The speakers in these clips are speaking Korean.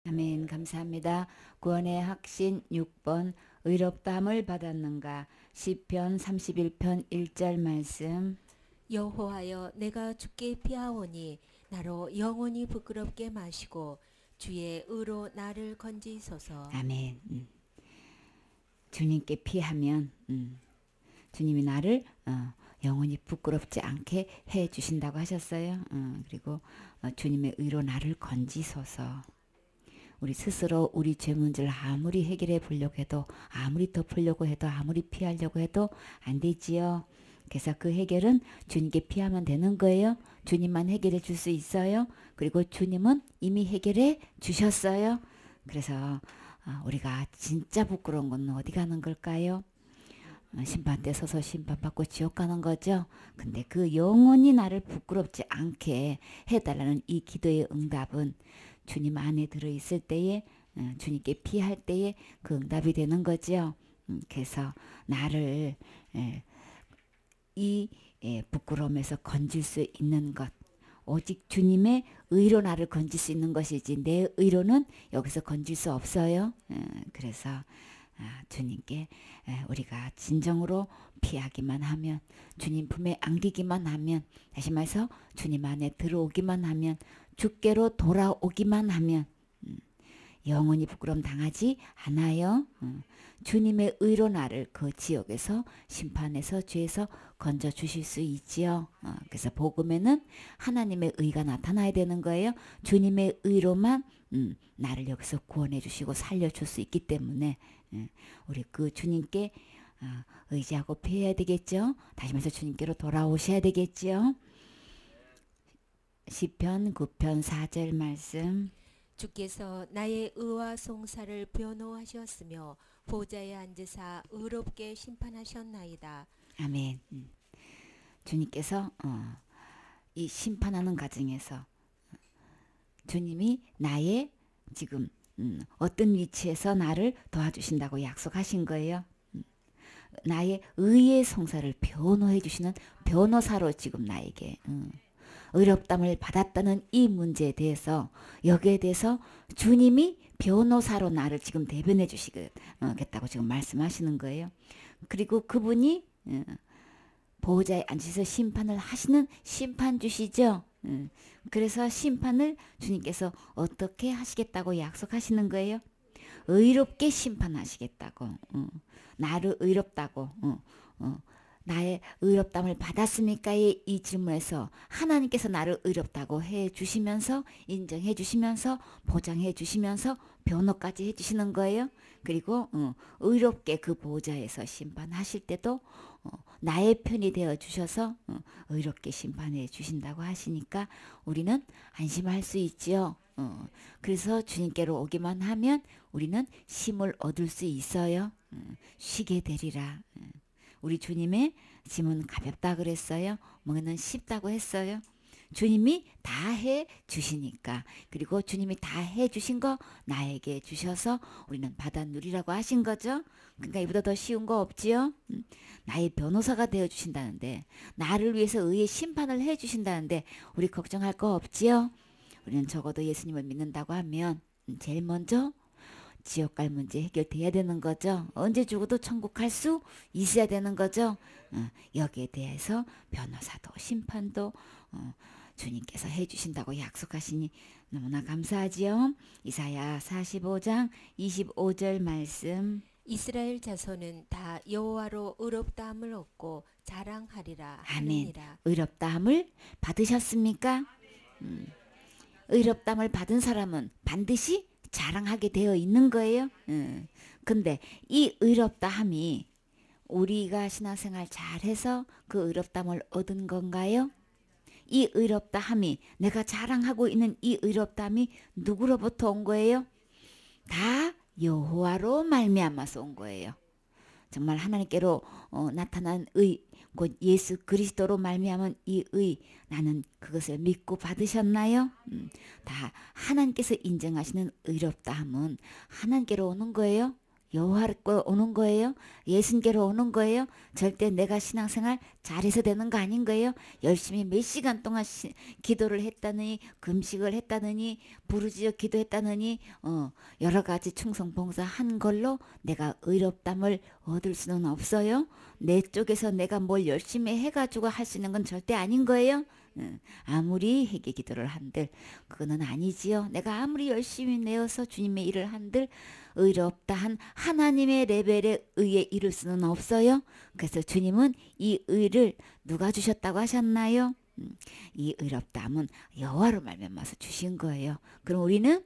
아멘. 감사합니다. 구원의 확신 6번 의롭다함을 받았는가 시편 31편 1절 말씀. 여호와여 내가 주께 피하오니 나로 영원히 부끄럽게 마시고 주의 의로 나를 건지소서. 아멘. 주님께 피하면 주님이 나를 영원히 부끄럽지 않게 해 주신다고 하셨어요. 그리고 주님의 의로 나를 건지소서. 우리 스스로 우리 죄 문제를 아무리 해결해 보려고 해도, 아무리 덮으려고 해도, 아무리 피하려고 해도 안 되지요. 그래서 그 해결은 주님께 피하면 되는 거예요. 주님만 해결해 줄 수 있어요. 그리고 주님은 이미 해결해 주셨어요. 그래서 우리가 진짜 부끄러운 건 어디 가는 걸까요? 심판대 서서 심판받고 지옥 가는 거죠. 근데 그 영원히 나를 부끄럽지 않게 해달라는 이 기도의 응답은 주님 안에 들어있을 때에, 주님께 피할 때에 그 응답이 되는 거죠. 그래서 나를 이 부끄러움에서 건질 수 있는 것, 오직 주님의 의로 나를 건질 수 있는 것이지 내 의로는 여기서 건질 수 없어요. 그래서 주님께 우리가 진정으로 피하기만 하면, 주님 품에 안기기만 하면, 다시 말해서 주님 안에 들어오기만 하면, 주께로 돌아오기만 하면 영원히 부끄러움 당하지 않아요. 주님의 의로 나를 그 지옥에서, 심판에서, 죄에서 건져 주실 수 있지요. 그래서 복음에는 하나님의 의가 나타나야 되는 거예요. 주님의 의로만 나를 여기서 구원해 주시고 살려줄 수 있기 때문에 우리 그 주님께 의지하고 피해야 되겠죠. 다시 말해서 주님께로 돌아오셔야 되겠죠. 시편 9편 4절 말씀. 주께서 나의 의와 송사를 변호하셨으며 보좌에 앉으사 의롭게 심판하셨나이다. 아멘. 주님께서 이 심판하는 과정에서 주님이 나의 지금 어떤 위치에서 나를 도와주신다고 약속하신 거예요. 나의 의의 송사를 변호해 주시는 변호사로 지금 나에게 의롭담을 받았다는 이 문제에 대해서, 여기에 대해서 주님이 변호사로 나를 지금 대변해 주시겠다고 지금 말씀하시는 거예요. 그리고 그분이 보호자에 앉으셔서 심판을 하시는 심판주시죠. 그래서 심판을 주님께서 어떻게 하시겠다고 약속하시는 거예요? 의롭게 심판하시겠다고. 나를 의롭다고. 나의 의롭담을 받았습니까의 이 질문에서 하나님께서 나를 의롭다고 해 주시면서, 인정해 주시면서, 보장해 주시면서 변호까지 해 주시는 거예요. 그리고 의롭게 그 보호자에서 심판하실 때도 나의 편이 되어 주셔서 의롭게 심판해 주신다고 하시니까 우리는 안심할 수 있지요. 그래서 주님께로 오기만 하면 우리는 쉼을 얻을 수 있어요. 쉬게 되리라. 우리 주님의 짐은 가볍다 그랬어요. 무게는 쉽다고 했어요. 주님이 다 해 주시니까, 그리고 주님이 다 해 주신 거 나에게 주셔서 우리는 받아 누리라고 하신 거죠. 그러니까 이보다 더 쉬운 거 없지요. 나의 변호사가 되어 주신다는데, 나를 위해서 의의 심판을 해 주신다는데 우리 걱정할 거 없지요. 우리는 적어도 예수님을 믿는다고 하면 제일 먼저 지옥 갈 문제 해결돼야 되는 거죠. 언제 죽어도 천국 갈 수 있어야 되는 거죠. 여기에 대해서 변호사도 심판도 주님께서 해주신다고 약속하시니 너무나 감사하지요. 이사야 45장 25절 말씀. 이스라엘 자손은 다 여호와로 의롭다함을 얻고 자랑하리라 아멘. 하느니라. 의롭다함을 받으셨습니까? 의롭다함을 받은 사람은 반드시 자랑하게 되어 있는 거예요. 근데 이 의롭다함이 우리가 신앙생활 잘해서 그 의롭다함을 얻은 건가요? 이 의롭다함이, 내가 자랑하고 있는 이 의롭다함이 누구로부터 온 거예요? 다 여호와로 말미암아서 온 거예요. 정말 하나님께로 나타난 의, 곧 예수 그리스도로 말미암은 이 의, 나는 그것을 믿고 받으셨나요? 다 하나님께서 인정하시는 의롭다함은 하나님께로 오는 거예요. 여호와께 오는 거예요? 예수님께로 오는 거예요? 절대 내가 신앙생활 잘해서 되는 거 아닌 거예요? 열심히 몇 시간 동안 기도를 했다느니, 금식을 했다느니, 부르짖어 기도했다느니, 여러 가지 충성 봉사 한 걸로 내가 의롭담을 얻을 수는 없어요. 내 쪽에서 내가 뭘 열심히 해가지고 할 수 있는 건 절대 아닌 거예요. 아무리 회개 기도를 한들 그거는 아니지요. 내가 아무리 열심히 내어서 주님의 일을 한들 의롭다 한 하나님의 레벨에 의해 이룰 수는 없어요. 그래서 주님은 이 의를 누가 주셨다고 하셨나요? 이 의롭다함은 여호와로 말미암아서 주신 거예요. 그럼 우리는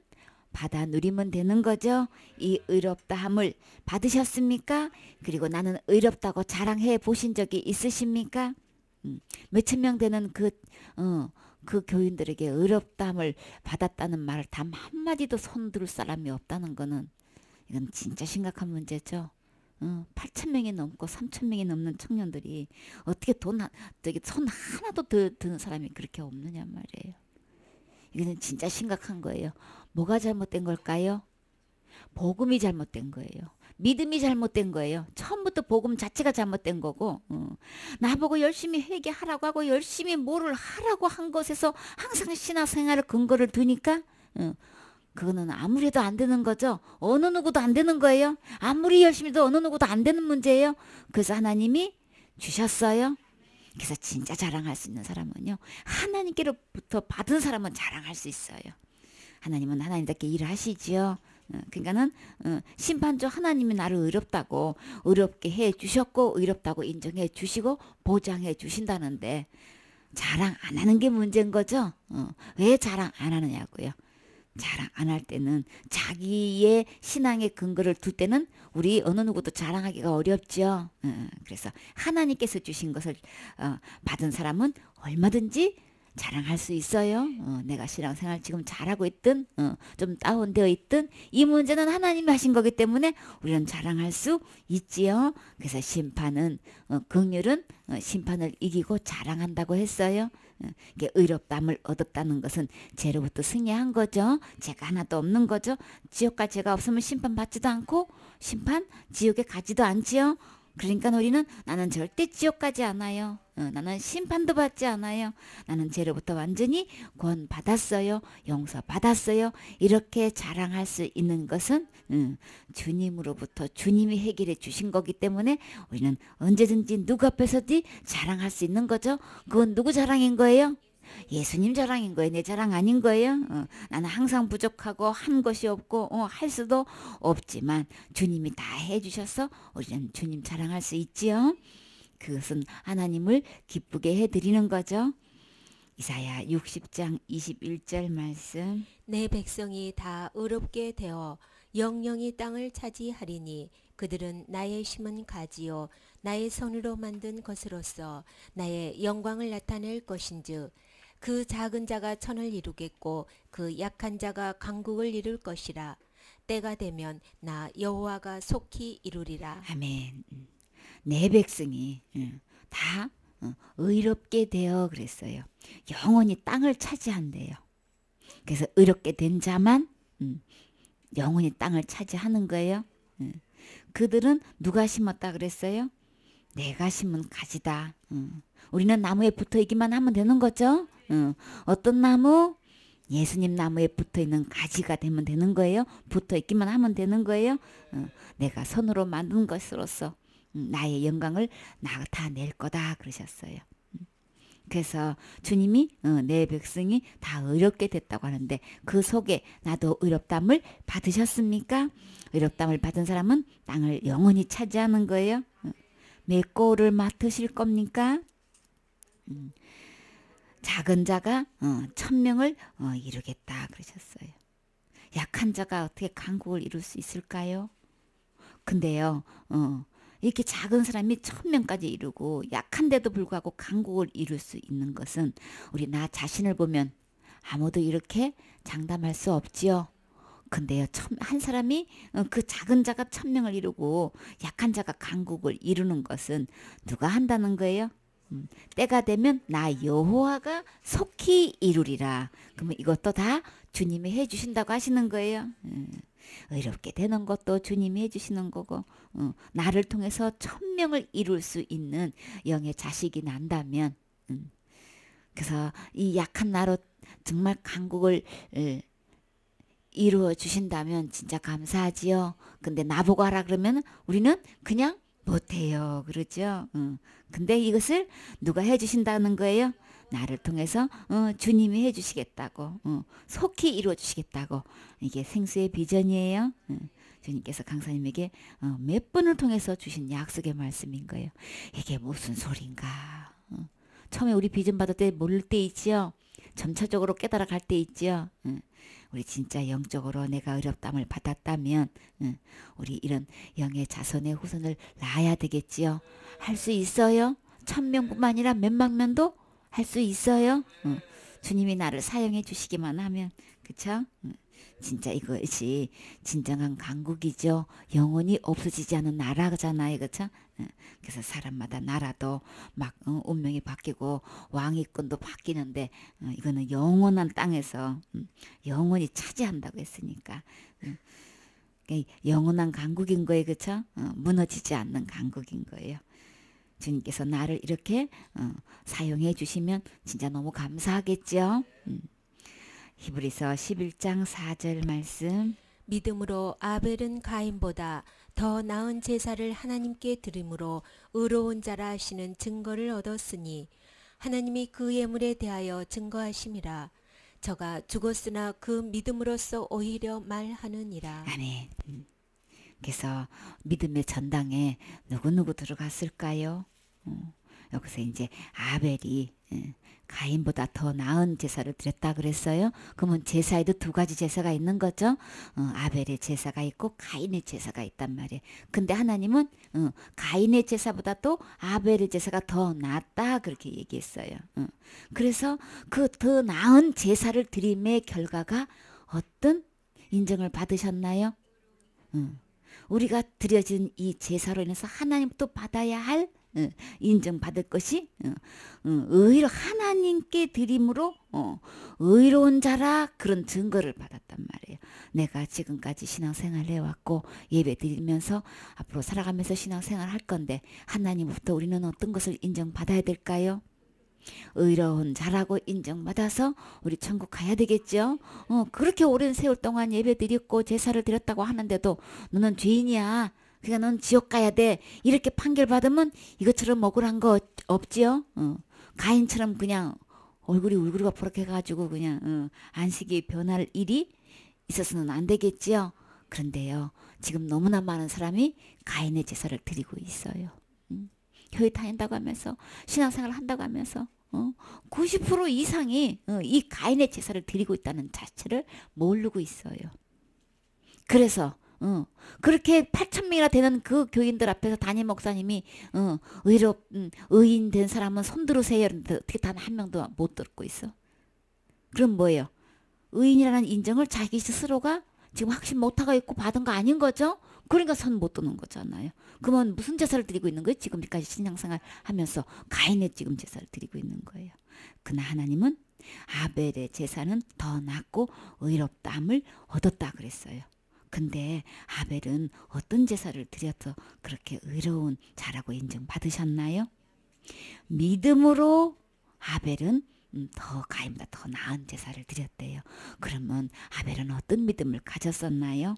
받아 누리면 되는 거죠. 이 의롭다함을 받으셨습니까? 그리고 나는 의롭다고 자랑해 보신 적이 있으십니까? 몇천 명 되는 그 교인들에게 의롭다함을 받았다는 말을 단 한마디도 손들 사람이 없다는 거는 이건 진짜 심각한 문제죠. 8천 명이 넘고 3천 명이 넘는 청년들이 어떻게 손 하나도 드는 사람이 그렇게 없느냐 말이에요. 이거는 진짜 심각한 거예요. 뭐가 잘못된 걸까요? 복음이 잘못된 거예요. 믿음이 잘못된 거예요. 처음부터 복음 자체가 잘못된 거고, 나보고 열심히 회개하라고 하고 열심히 뭐를 하라고 한 것에서 항상 신앙생활을 근거를 두니까 그거는 아무래도 안 되는 거죠. 어느 누구도 안 되는 거예요. 아무리 열심히 해도 어느 누구도 안 되는 문제예요. 그래서 하나님이 주셨어요. 그래서 진짜 자랑할 수 있는 사람은요, 하나님께로부터 받은 사람은 자랑할 수 있어요. 하나님은 하나님답게 일을 하시지요. 그러니까는 심판조 하나님이 나를 의롭게 해 주셨고 의롭다고 인정해 주시고 보장해 주신다는데 자랑 안 하는 게 문제인 거죠. 왜 자랑 안 하느냐고요. 자랑 안 할 때는 자기의 신앙의 근거를 둘 때는 우리 어느 누구도 자랑하기가 어렵죠. 그래서 하나님께서 주신 것을 받은 사람은 얼마든지 자랑할 수 있어요. 내가 신앙생활 지금 잘하고 있든 좀 다운되어 있든 이 문제는 하나님이 하신 거기 때문에 우리는 자랑할 수 있지요. 그래서 심판은 긍휼은 심판을 이기고 자랑한다고 했어요. 이게 의롭담을 얻었다는 것은 죄로부터 승리한 거죠. 죄가 하나도 없는 거죠. 지옥과 죄가 없으면 심판받지도 않고 심판 지옥에 가지도 않지요. 그러니까 우리는 나는 절대 지옥 가지 않아요. 나는 심판도 받지 않아요. 나는 죄로부터 완전히 구원받았어요. 용서받았어요. 이렇게 자랑할 수 있는 것은 주님으로부터 주님이 해결해 주신 거기 때문에 우리는 언제든지 누구 앞에서도 자랑할 수 있는 거죠. 그건 누구 자랑인 거예요? 예수님 자랑인 거예요. 내 자랑 아닌 거예요. 나는 항상 부족하고 한 것이 없고 할 수도 없지만 주님이 다 해주셔서 우리는 주님 자랑할 수 있지요. 그것은 하나님을 기쁘게 해드리는 거죠. 이사야 60장 21절 말씀. 내 백성이 다 의롭게 되어 영영이 땅을 차지하리니 그들은 나의 심은 가지요 나의 손으로 만든 것으로서 나의 영광을 나타낼 것인즉 그 작은 자가 천을 이루겠고 그 약한 자가 강국을 이룰 것이라. 때가 되면 나 여호와가 속히 이루리라. 아멘. 내 백성이 다 의롭게 되어 그랬어요. 영원히 땅을 차지한대요. 그래서 의롭게 된 자만 영원히 땅을 차지하는 거예요. 그들은 누가 심었다 그랬어요? 내가 심은 가지다. 우리는 나무에 붙어 있기만 하면 되는 거죠. 어떤 나무? 예수님 나무에 붙어 있는 가지가 되면 되는 거예요. 붙어 있기만 하면 되는 거예요. 내가 손으로 만든 것으로서 나의 영광을 나타낼 거다 그러셨어요. 그래서 주님이 내 백성이 다 의롭게 됐다고 하는데 그 속에 나도 의롭담을 받으셨습니까? 의롭담을 받은 사람은 땅을 영원히 차지하는 거예요. 몇 꼴을 맡으실 겁니까? 작은 자가 1000명을 이루겠다 그러셨어요. 약한 자가 어떻게 강국을 이룰 수 있을까요? 근데요, 이렇게 작은 사람이 1000명까지 이루고 약한데도 불구하고 강국을 이룰 수 있는 것은 우리 나 자신을 보면 아무도 이렇게 장담할 수 없지요. 근데요, 한 사람이 그 작은 자가 1000명을 이루고 약한 자가 강국을 이루는 것은 누가 한다는 거예요? 때가 되면 나 여호와가 속히 이루리라. 그러면 이것도 다 주님이 해주신다고 하시는 거예요. 의롭게 되는 것도 주님이 해주시는 거고, 나를 통해서 천명을 이룰 수 있는 영의 자식이 난다면, 그래서 이 약한 나로 정말 강국을 이루어 주신다면 진짜 감사하지요. 근데 나보고 하라 그러면 우리는 그냥 못해요. 그러죠. 근데 이것을 누가 해주신다는 거예요? 나를 통해서 주님이 해주시겠다고, 속히 이루어 주시겠다고. 이게 생수의 비전이에요. 주님께서 강사님에게 몇 번을 통해서 주신 약속의 말씀인 거예요. 이게 무슨 소린가? 처음에 우리 비전 받을 때 모를 때 있지요. 점차적으로 깨달아 갈 때 있지요. 우리 진짜 영적으로 내가 어렵담을 받았다면 우리 이런 영의 자손의 후손을 낳아야 되겠지요. 할 수 있어요. 1000명뿐만 아니라 몇만 명도 할 수 있어요. 주님이 나를 사용해 주시기만 하면, 그쵸? 진짜 이것이 진정한 강국이죠. 영원히 없어지지 않은 나라잖아요. 그쵸? 그래서 사람마다 나라도 막 운명이 바뀌고 왕위권도 바뀌는데, 이거는 영원한 땅에서 영원히 차지한다고 했으니까 영원한 강국인 거예요. 그쵸? 무너지지 않는 강국인 거예요. 주님께서 나를 이렇게 사용해 주시면 진짜 너무 감사하겠죠. 히브리서 11장 4절 말씀. 믿음으로 아벨은 가인보다 더 나은 제사를 하나님께 드림으로 의로운 자라 하시는 증거를 얻었으니 하나님이 그 예물에 대하여 증거하심이라. 저가 죽었으나 그 믿음으로써 오히려 말하느니라. 아멘. 그래서 믿음의 전당에 누구누구 들어갔을까요? 여기서 이제 아벨이 가인보다 더 나은 제사를 드렸다 그랬어요. 그러면 제사에도 두 가지 제사가 있는 거죠. 아벨의 제사가 있고 가인의 제사가 있단 말이에요. 근데 하나님은 가인의 제사보다도 아벨의 제사가 더 낫다 그렇게 얘기했어요. 그래서 그 더 나은 제사를 드림의 결과가 어떤 인정을 받으셨나요? 우리가 드려진 이 제사로 인해서 하나님도 받아야 할 인정받을 것이 의로 하나님께 드림으로 의로운 자라 그런 증거를 받았단 말이에요. 내가 지금까지 신앙생활을 해왔고 예배 드리면서 앞으로 살아가면서 신앙생활을 할 건데 하나님부터 우리는 어떤 것을 인정받아야 될까요? 의로운 자라고 인정받아서 우리 천국 가야 되겠죠. 그렇게 오랜 세월 동안 예배 드렸고 제사를 드렸다고 하는데도 너는 죄인이야. 그러니까 넌 지옥 가야 돼. 이렇게 판결받으면 이것처럼 억울한 거 없지요. 가인처럼 그냥 얼굴이 울그르가 포락해가지고 그냥 안식이 변할 일이 있어서는 안 되겠지요. 그런데요. 지금 너무나 많은 사람이 가인의 제사를 드리고 있어요. 교회 다닌다고 하면서 신앙생활을 한다고 하면서 90% 이상이 이 가인의 제사를 드리고 있다는 자체를 모르고 있어요. 그래서 그렇게 8,000명이나 되는 그 교인들 앞에서 담임 목사님이 의인 된 사람은 손 들으세요. 이러는데 어떻게 단 한 명도 못 듣고 있어. 그럼 뭐예요? 의인이라는 인정을 자기 스스로가 지금 확신 못하고 있고 받은 거 아닌 거죠? 그러니까 손 못 드는 거잖아요. 그러면 무슨 제사를 드리고 있는 거예요? 지금까지 신앙생활 하면서 가인의 지금 제사를 드리고 있는 거예요. 그러나 하나님은 아벨의 제사는 더 낫고 의롭다함을 얻었다 그랬어요. 근데 아벨은 어떤 제사를 드려서 그렇게 의로운 자라고 인정받으셨나요? 믿음으로 아벨은 더 가인보다 더 나은 제사를 드렸대요. 그러면 아벨은 어떤 믿음을 가졌었나요?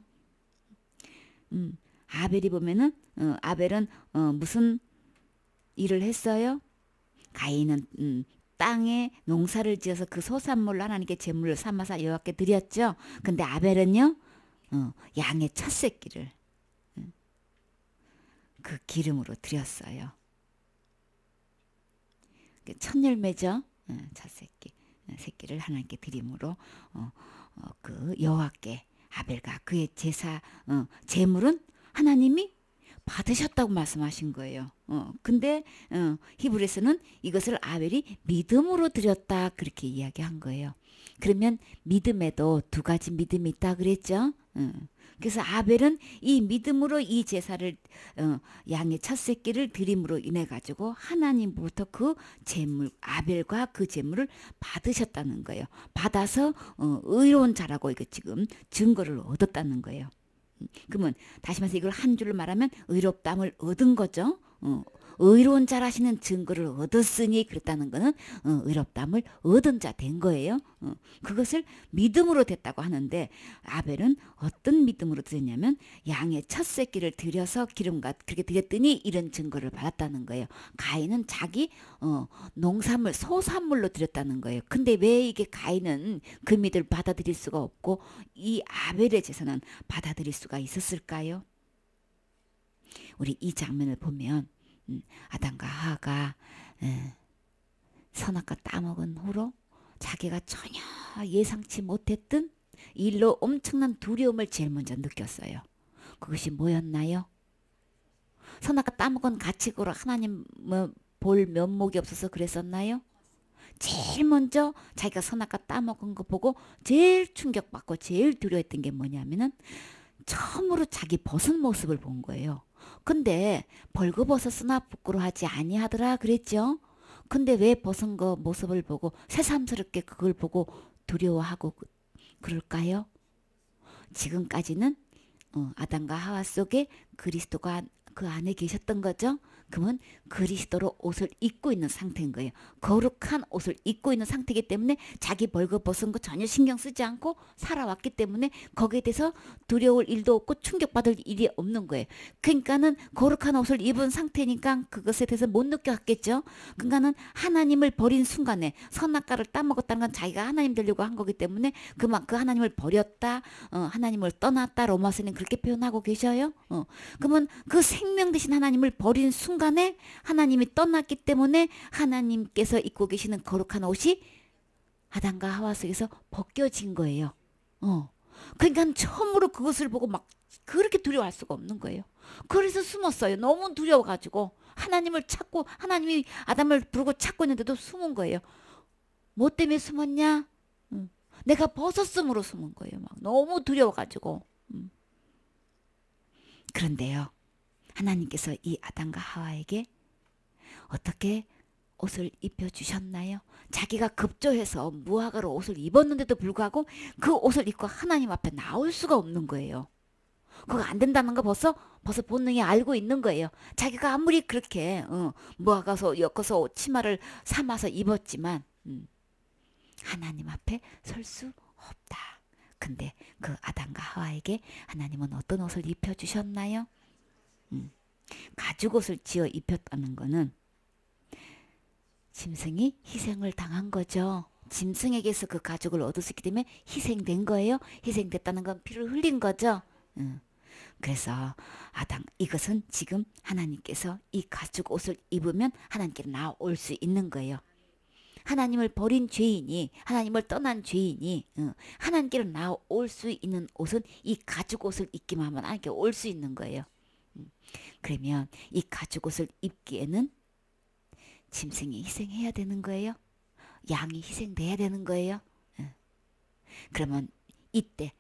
아벨이 보면은 아벨은 무슨 일을 했어요? 가인은 땅에 농사를 지어서 그 소산물로 하나님께 제물을 삼아서 여호와께 드렸죠. 근데 아벨은요, 양의 첫 새끼를 그 기름으로 드렸어요. 첫 열매죠. 첫 새끼를 하나님께 드림으로 그 여호와께 아벨과 그의 제사 제물은 하나님이 받으셨다고 말씀하신 거예요. 근데 히브리서는 이것을 아벨이 믿음으로 드렸다 그렇게 이야기한 거예요. 그러면 믿음에도 두 가지 믿음이 있다 그랬죠. 그래서 아벨은 이 믿음으로 이 제사를 양의 첫 새끼를 드림으로 인해 가지고 하나님부터 그 제물 아벨과 그 제물을 받으셨다는 거예요. 받아서 의로운 자라고 이거 지금 증거를 얻었다는 거예요. 그러면 다시 말해서 이걸 한 줄로 말하면 의롭다함을 얻은 거죠. 의로운 자라시는 증거를 얻었으니 그랬다는 거는 의롭다함을 얻은 자 된 거예요. 그것을 믿음으로 됐다고 하는데 아벨은 어떤 믿음으로 드렸냐면 양의 첫 새끼를 들여서 기름과 그렇게 드렸더니 이런 증거를 받았다는 거예요. 가인은 자기 농산물 소산물로 드렸다는 거예요. 근데 왜 이게 가인은 그 믿음을 받아들일 수가 없고 이 아벨의 제사는 받아들일 수가 있었을까요? 우리 이 장면을 보면 아담과 하와가 선악과 따먹은 후로 자기가 전혀 예상치 못했던 일로 엄청난 두려움을 제일 먼저 느꼈어요. 그것이 뭐였나요? 선악과 따먹은 가축으로 하나님 볼 면목이 없어서 그랬었나요? 제일 먼저 자기가 선악과 따먹은 거 보고 제일 충격받고 제일 두려워했던 게 뭐냐면은 처음으로 자기 벗은 모습을 본 거예요. 근데 벌거벗었으나 부끄러워하지 아니하더라 그랬죠. 근데 왜 벗은 거 모습을 보고 새삼스럽게 그걸 보고 두려워하고 그럴까요? 지금까지는 아담과 하와 속에 그리스도가 그 안에 계셨던 거죠. 그러면 그리스도로 옷을 입고 있는 상태인 거예요. 거룩한 옷을 입고 있는 상태이기 때문에 자기 벌거벗은 거 전혀 신경 쓰지 않고 살아왔기 때문에 거기에 대해서 두려울 일도 없고 충격받을 일이 없는 거예요. 그러니까는 거룩한 옷을 입은 상태니까 그것에 대해서 못 느꼈겠죠. 그러니까는 하나님을 버린 순간에 선악과를 따먹었다는 건 자기가 하나님 되려고 한 거기 때문에 그 하나님을 버렸다, 하나님을 떠났다 로마서는 그렇게 표현하고 계셔요. 그러면 그 생명 되신 하나님을 버린 순간에 하나님이 떠났기 때문에 하나님께서 입고 계시는 거룩한 옷이 아담과 하와 속에서 벗겨진 거예요. 그러니까 처음으로 그것을 보고 막 그렇게 두려워할 수가 없는 거예요. 그래서 숨었어요. 너무 두려워가지고 하나님을 찾고 하나님이 아담을 부르고 찾고 있는데도 숨은 거예요. 뭐 때문에 숨었냐? 내가 벗었음으로 숨은 거예요. 막 너무 두려워가지고. 그런데요. 하나님께서 이 아담과 하와에게 어떻게 옷을 입혀주셨나요? 자기가 급조해서 무화과로 옷을 입었는데도 불구하고 그 옷을 입고 하나님 앞에 나올 수가 없는 거예요. 그거 안 된다는 거 벌써 본능이 알고 있는 거예요. 자기가 아무리 그렇게 무화과서 엮어서 치마를 삼아서 입었지만 하나님 앞에 설 수 없다. 근데 그 아담과 하와에게 하나님은 어떤 옷을 입혀주셨나요? 가죽옷을 지어 입혔다는 거는 짐승이 희생을 당한 거죠. 짐승에게서 그 가죽을 얻을 수 있기 때문에 희생된 거예요. 희생됐다는 건 피를 흘린 거죠. 그래서 이것은 지금 하나님께서 이 가죽옷을 입으면 하나님께 나올 수 있는 거예요. 하나님을 버린 죄인이 하나님을 떠난 죄인이 하나님께로 나올 수 있는 옷은 이 가죽옷을 입기만 하면 하나님께 올 수 있는 거예요. 그러면 이 가죽옷을 입기에는 짐승이 희생해야 되는 거예요. 양이 희생돼야 되는 거예요. 그러면 이때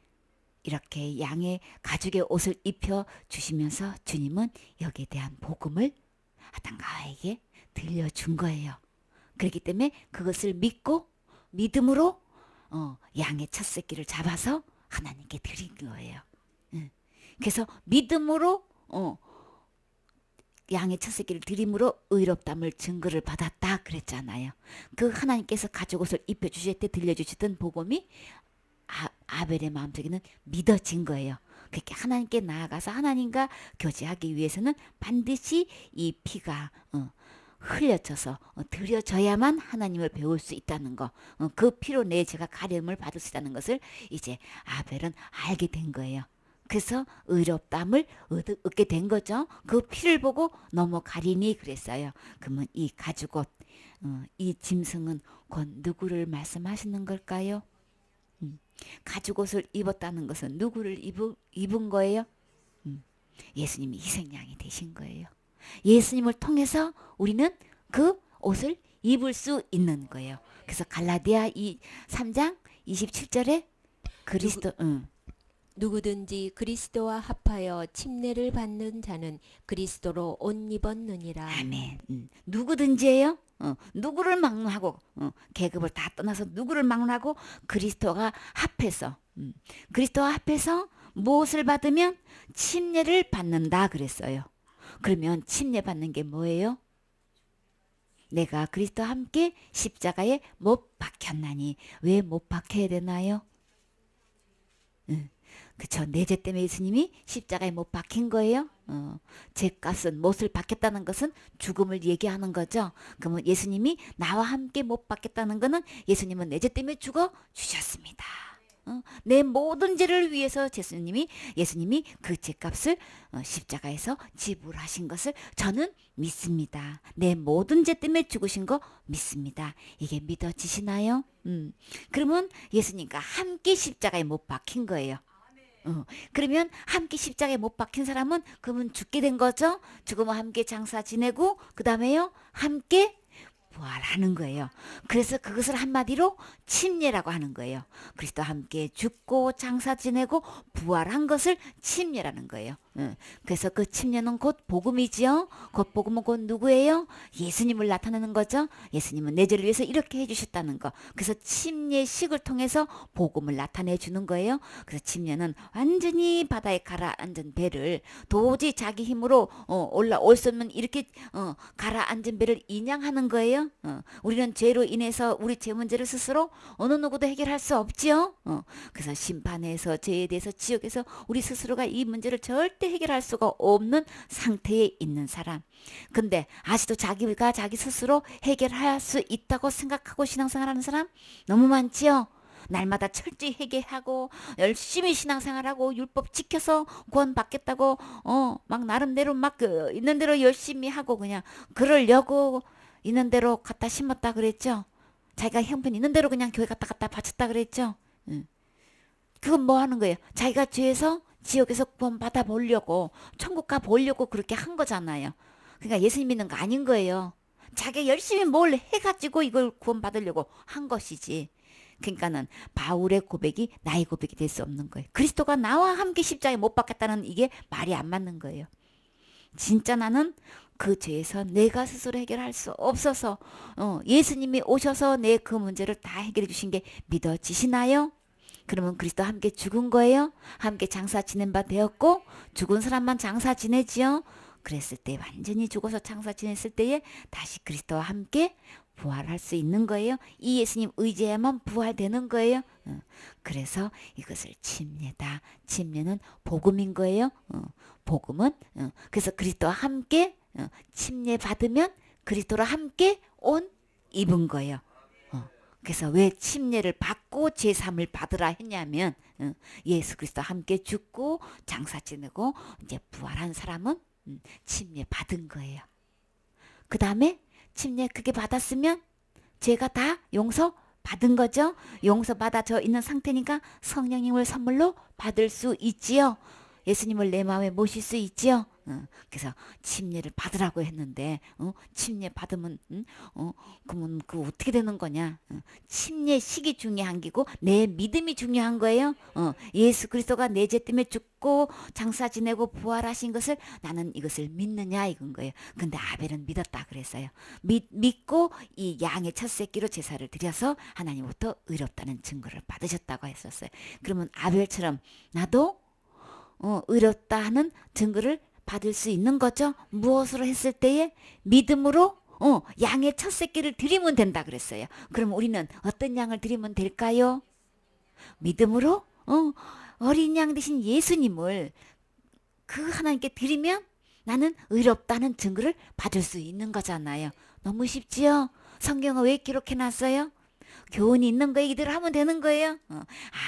이렇게 양의 가죽의 옷을 입혀 주시면서 주님은 여기에 대한 복음을 아담과 하와에게 들려준 거예요. 그렇기 때문에 그것을 믿고 믿음으로 양의 첫 새끼를 잡아서 하나님께 드린 거예요. 그래서 믿음으로 양의 첫 새끼를 드림으로 의롭다함을 증거를 받았다 그랬잖아요. 그 하나님께서 가죽옷을 입혀주실 때 들려주시던 복음이 아벨의 마음속에는 믿어진 거예요. 그렇게 하나님께 나아가서 하나님과 교제하기 위해서는 반드시 이 피가 흘려져서 드려져야만 하나님을 배울 수 있다는 거, 그 피로 내 죄가 가려움을 받을 수 있다는 것을 이제 아벨은 알게 된 거예요. 그래서 의롭다함을 얻게 된 거죠. 그 피를 보고 넘어가리니 그랬어요. 그러면 이 가죽옷, 이 짐승은 곧 누구를 말씀하시는 걸까요? 가죽옷을 입었다는 것은 누구를 입은 거예요? 예수님이 희생양이 되신 거예요. 예수님을 통해서 우리는 그 옷을 입을 수 있는 거예요. 그래서 갈라디아 3장 27절에 그리스도 누구든지 그리스도와 합하여 침례를 받는 자는 그리스도로 옷 입었느니라. 아멘. 누구든지예요. 누구를 막론하고 계급을 다 떠나서 누구를 막론하고 그리스도와 합해서 그리스도와 합해서 무엇을 받으면? 침례를 받는다 그랬어요. 그러면 침례 받는 게 뭐예요? 내가 그리스도와 함께 십자가에 못 박혔나니. 왜 못 박혀야 되나요? 그쵸. 내 죄 때문에 예수님이 십자가에 못 박힌 거예요. 죄값은, 못을 박혔다는 것은 죽음을 얘기하는 거죠. 그러면 예수님이 나와 함께 못 박혔다는 것은 예수님은 내 죄 때문에 죽어 주셨습니다. 내 모든 죄를 위해서 예수님이 그 죄값을 십자가에서 지불하신 것을 저는 믿습니다. 내 모든 죄 때문에 죽으신 거 믿습니다. 이게 믿어지시나요? 그러면 예수님과 함께 십자가에 못 박힌 거예요. 그러면 함께 십자가에 못 박힌 사람은 그러면 죽게 된 거죠. 죽음과 함께 장사 지내고 그 다음에요 함께 부활하는 거예요. 그래서 그것을 한마디로 침례라고 하는 거예요. 그리스도와 함께 죽고 장사 지내고 부활한 것을 침례라는 거예요. 그래서 그 침례는 곧 복음이지요. 곧 복음은 곧 누구예요? 예수님을 나타내는 거죠. 예수님은 내 죄를 위해서 이렇게 해주셨다는 거. 그래서 침례식을 통해서 복음을 나타내 주는 거예요. 그래서 침례는 완전히 바다에 가라앉은 배를 도저히 자기 힘으로 올라올 수 없는 이렇게 가라앉은 배를 인양하는 거예요. 우리는 죄로 인해서 우리 죄 문제를 스스로 어느 누구도 해결할 수 없지요. 그래서 심판에서 죄에 대해서 지옥에서 우리 스스로가 이 문제를 절대 해결할 수가 없는 상태에 있는 사람. 근데 아직도 자기가 자기 스스로 해결할 수 있다고 생각하고 신앙생활하는 사람 너무 많지요. 날마다 철저히 회개하고 열심히 신앙생활하고 율법 지켜서 구원 받겠다고 막 나름대로 막 있는 대로 열심히 하고 그냥 그러려고 있는 대로 갖다 심었다 그랬죠. 자기가 형편 있는 대로 그냥 교회 갖다 바쳤다 그랬죠. 그건 뭐 하는 거예요? 자기가 죄에서 지옥에서 구원 받아 보려고 천국 가 보려고 그렇게 한 거잖아요. 그러니까 예수님 믿는 거 아닌 거예요. 자기가 열심히 뭘 해가지고 이걸 구원 받으려고 한 것이지. 그러니까는 바울의 고백이 나의 고백이 될 수 없는 거예요. 그리스도가 나와 함께 십자가에 못 박혔다는 이게 말이 안 맞는 거예요. 진짜 나는 그 죄에서 내가 스스로 해결할 수 없어서 예수님이 오셔서 내 그 문제를 다 해결해 주신 게 믿어지시나요? 그러면 그리스도와 함께 죽은 거예요. 함께 장사 지낸 바 되었고 죽은 사람만 장사 지내지요. 그랬을 때 완전히 죽어서 장사 지냈을 때에 다시 그리스도와 함께 부활할 수 있는 거예요. 이 예수님 의지해야만 부활되는 거예요. 그래서 이것을 침례다. 침례는 복음인 거예요. 복음은 그래서 그리스도와 함께 침례 받으면 그리스도와 함께 옷 입은 거예요. 그래서 왜 침례를 받고 제3을 받으라 했냐면 예수 그리스도와 함께 죽고 장사 지내고 이제 부활한 사람은 침례 받은 거예요. 그 다음에 침례 그게 받았으면 죄가 다 용서 받은 거죠. 용서 받아져 있는 상태니까 성령님을 선물로 받을 수 있지요. 예수님을 내 마음에 모실 수 있지요. 그래서 침례를 받으라고 했는데 침례 받으면 그러면 그 어떻게 되는 거냐? 침례식이 중요한 게고 내 믿음이 중요한 거예요. 예수 그리스도가 내 죄 때문에 죽고 장사 지내고 부활하신 것을 나는 이것을 믿느냐 이건 거예요. 근데 아벨은 믿었다 그랬어요. 믿고 이 양의 첫 새끼로 제사를 드려서 하나님부터 의롭다는 증거를 받으셨다고 했었어요. 그러면 아벨처럼 나도 의롭다 하는 증거를 받을 수 있는 거죠. 무엇으로 했을 때에 믿음으로 양의 첫 새끼를 드리면 된다 그랬어요. 그럼 우리는 어떤 양을 드리면 될까요? 믿음으로 어린 양 대신 예수님을 그 하나님께 드리면 나는 의롭다는 증거를 받을 수 있는 거잖아요. 너무 쉽지요? 성경은 왜 기록해놨어요? 교훈이 있는 거 이대로 하면 되는 거예요.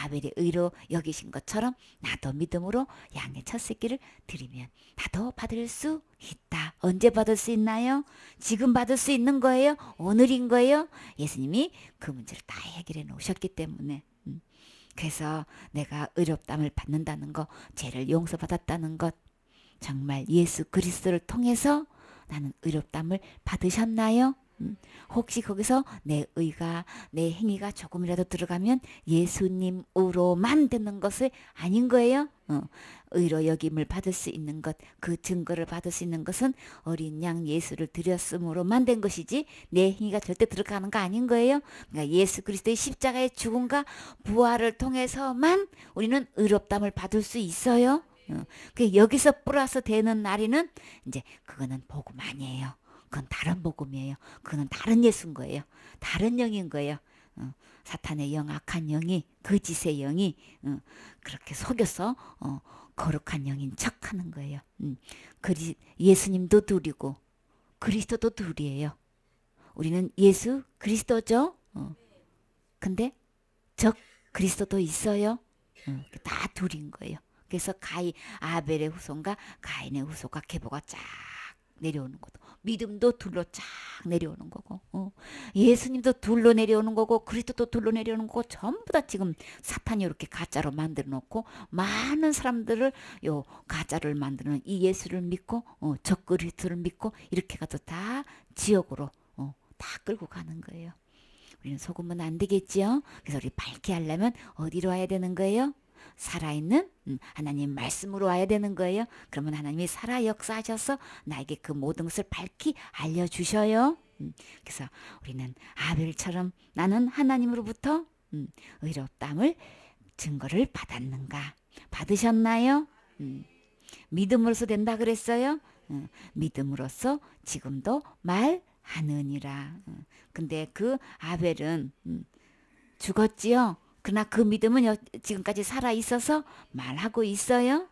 아벨이 의로 여기신 것처럼 나도 믿음으로 양의 첫 새끼를 드리면 나도 받을 수 있다. 언제 받을 수 있나요? 지금 받을 수 있는 거예요. 오늘인 거예요. 예수님이 그 문제를 다 해결해 놓으셨기 때문에. 그래서 내가 의롭담을 받는다는 거, 죄를 용서받았다는 것, 정말 예수 그리스도를 통해서 나는 의롭담을 받으셨나요? 혹시 거기서 내 의가 내 행위가 조금이라도 들어가면 예수님으로만 되는 것을 아닌 거예요. 의로 여김을 받을 수 있는 것, 그 증거를 받을 수 있는 것은 어린 양 예수를 드렸음으로만 된 것이지 내 행위가 절대 들어가는 거 아닌 거예요. 그러니까 예수 그리스도의 십자가의 죽음과 부활을 통해서만 우리는 의롭담을 받을 수 있어요. 그 여기서 플러스 되는 날이는 이제 그거는 복음 아니에요. 그건 다른 복음이에요. 그거는 다른 예수인 거예요. 다른 영인 거예요. 사탄의 영, 악한 영이, 거짓의 영이 그렇게 속여서 거룩한 영인 척하는 거예요. 예수님도 둘이고 그리스도도 둘이에요. 우리는 예수 그리스도죠. 근데 적 그리스도도 있어요. 다 둘인 거예요. 그래서 아벨의 후손과 가인의 후손과 계보가 쫙 내려오는 것도, 믿음도 둘로 쫙 내려오는 거고, 예수님도 둘로 내려오는 거고, 그리스도도 둘로 내려오는 거고, 전부 다 지금 사탄이 이렇게 가짜로 만들어 놓고 많은 사람들을 요 가짜를 만드는 이 예수를 믿고 적 그리스도를 믿고 이렇게 가도 다 지옥으로 다 끌고 가는 거예요. 우리는 속으면 안 되겠지요. 그래서 우리 밝게 하려면 어디로 와야 되는 거예요? 살아있는 하나님 말씀으로 와야 되는 거예요. 그러면 하나님이 살아 역사하셔서 나에게 그 모든 것을 밝히 알려주셔요. 그래서 우리는 아벨처럼 나는 하나님으로부터 의롭다함을 증거를 받았는가? 받으셨나요? 믿음으로써 된다 그랬어요. 믿음으로써 지금도 말하느니라. 근데 그 아벨은 죽었지요. 그러나 그 믿음은 지금까지 살아 있어서 말하고 있어요.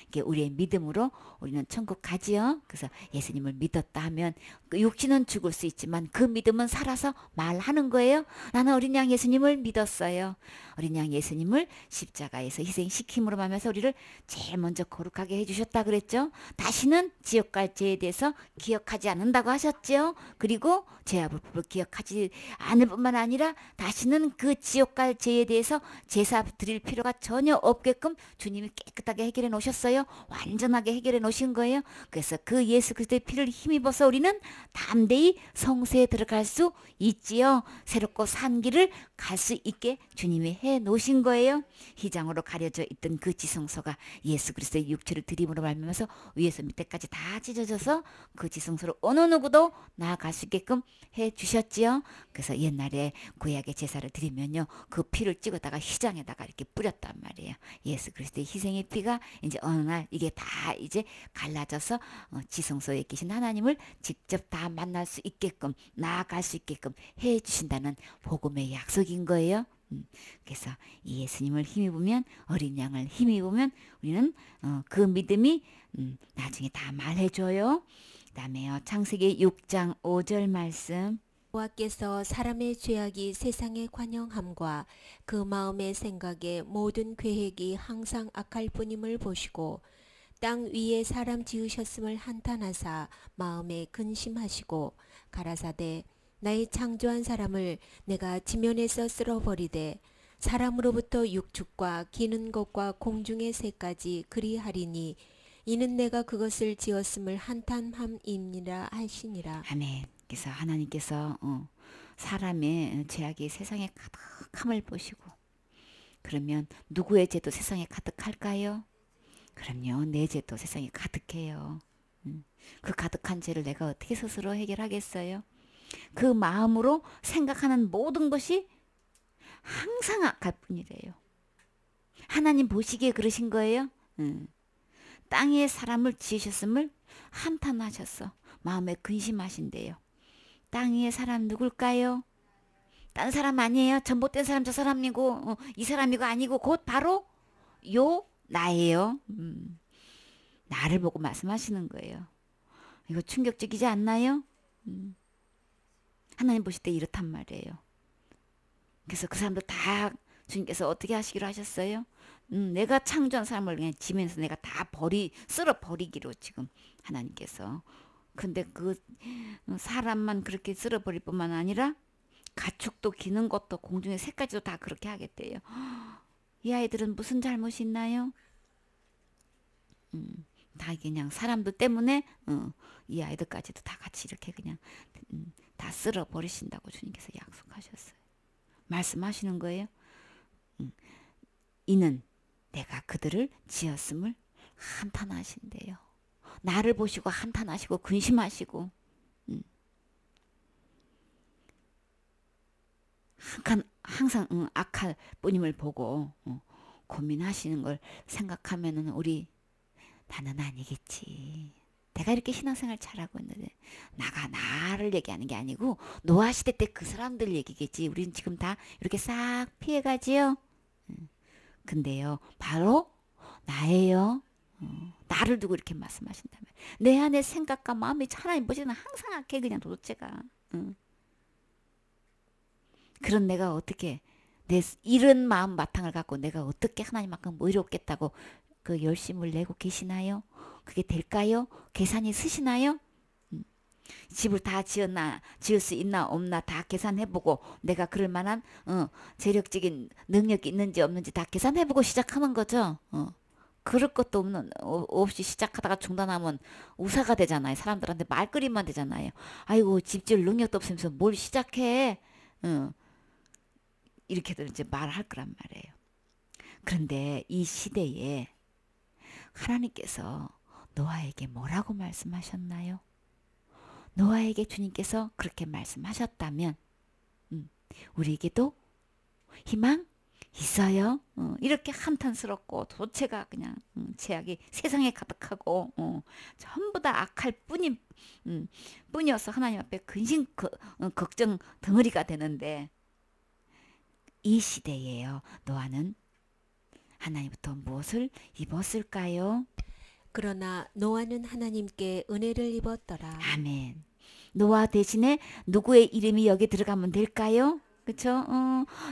이게 우리의 믿음으로 우리는 천국 가지요. 그래서 예수님을 믿었다 하면 그 육신은 죽을 수 있지만 그 믿음은 살아서 말하는 거예요. 나는 어린 양 예수님을 믿었어요. 어린 양 예수님을 십자가에서 희생시킴으로 하면서 우리를 제일 먼저 거룩하게 해주셨다 그랬죠. 다시는 지옥 갈 죄에 대해서 기억하지 않는다고 하셨죠. 그리고 죄와 불법을 기억하지 않을 뿐만 아니라 다시는 그 지옥 갈 죄에 대해서 제사 드릴 필요가 전혀 없게끔 주님이 깨끗하게 해결해 놓으셨어요. 완전하게 해결해 놓으신 거예요. 그래서 그 예수 그리스도의 피를 힘입어서 우리는 담대히 성소에 들어갈 수 있지요. 새롭고 산 길을 갈 수 있게 주님이 해 놓으신 거예요. 휘장으로 가려져 있던 그 지성소가 예수 그리스도의 육체를 드림으로 말미암아서 위에서 밑에까지 다 찢어져서 그 지성소로 어느 누구도 나아갈 수 있게끔 해 주셨지요. 그래서 옛날에 구약의 제사를 드리면요, 그 피를 찍어다가 휘장에다가 이렇게 뿌렸단 말이에요. 예수 그리스도의 희생의 피가 이제 어느 날 이게 다 이제 갈라져서 지성소에 계신 하나님을 직접 다 만날 수 있게끔 나아갈 수 있게끔 해 주신다는 복음의 약속인 거예요. 그래서 이 예수님을 힘입으면, 어린 양을 힘입으면 우리는 그 믿음이 나중에 다 말해줘요. 그다음에요, 창세기 6장 5절 말씀. 여호와께서 사람의 죄악이 세상에 관영함과 그 마음의 생각에 모든 계획이 항상 악할 뿐임을 보시고 땅 위에 사람 지으셨음을 한탄하사 마음에 근심하시고 가라사대 나의 창조한 사람을 내가 지면에서 쓸어버리되 사람으로부터 육축과 기는 것과 공중의 새까지 그리하리니 이는 내가 그것을 지었음을 한탄함이니라 하시니라. 아멘. 그래서 하나님께서 사람의 죄악이 세상에 가득함을 보시고, 그러면 누구의 죄도 세상에 가득할까요? 그럼요, 내 죄도 세상에 가득해요. 그 가득한 죄를 내가 어떻게 스스로 해결하겠어요? 그 마음으로 생각하는 모든 것이 항상 악할 뿐이래요. 하나님 보시기에 그러신 거예요. 땅에 사람을 지으셨음을 한탄하셨어. 마음에 근심하신대요. 땅 위에 사람 누굴까요? 딴 사람 아니에요. 전봇된 사람 저 사람이고 이 사람이고 아니고 곧 바로 나예요. 나를 보고 말씀하시는 거예요. 이거 충격적이지 않나요? 하나님 보실 때 이렇단 말이에요. 그래서 그 사람들 다 주님께서 어떻게 하시기로 하셨어요? 내가 창조한 사람을 그냥 지면서 내가 다 쓸어 버리기로 지금 하나님께서. 근데 그 사람만 그렇게 쓸어버릴 뿐만 아니라 가축도 기는 것도 공중의 새까지도 다 그렇게 하겠대요. 이 아이들은 무슨 잘못이 있나요? 다 그냥 사람들 때문에 이 아이들까지도 다 같이 이렇게 그냥 다 쓸어 버리신다고 주님께서 약속하셨어요. 말씀하시는 거예요. 이는 내가 그들을 지었음을 한탄하신대요. 나를 보시고 한탄하시고 근심하시고 항상 악할 뿐임을 보고 고민하시는 걸 생각하면은 우리 나는 아니겠지. 내가 이렇게 신앙생활 잘하고 있는데 나가 나를 얘기하는 게 아니고 노아 시대 때 그 사람들 얘기겠지. 우리는 지금 다 이렇게 싹 피해가지요. 근데요 바로 나예요. 나를 두고 이렇게 말씀하신다면 내 안에 생각과 마음이 하나님 보시는 항상 악해 그냥 도대체가. 그런 내가 어떻게 내 이런 마음 바탕을 갖고 내가 어떻게 하나님만큼 의롭겠다고 그 열심을 내고 계시나요? 그게 될까요? 계산이 쓰시나요? 집을 다 지을 수 있나 없나 다 계산해보고 내가 그럴 만한 재력적인 능력이 있는지 없는지 다 계산해보고 시작하는 거죠. 그럴 것도 없이 시작하다가 중단하면 우사가 되잖아요. 사람들한테 말거리만 되잖아요. 아이고 집 지을 능력도 없으면서 뭘 시작해. 이렇게들 이제 말할 거란 말이에요. 그런데 이 시대에 하나님께서 노아에게 뭐라고 말씀하셨나요? 노아에게 주님께서 그렇게 말씀하셨다면 우리에게도 희망 있어요. 이렇게 한탄스럽고 도체가 그냥 죄악이 세상에 가득하고 전부 다 악할 뿐이어서 하나님 앞에 근심 걱정 덩어리가 되는데 이 시대에요. 노아는 하나님부터 무엇을 입었을까요? 그러나 노아는 하나님께 은혜를 입었더라. 아멘. 노아 대신에 누구의 이름이 여기 들어가면 될까요? 그렇죠?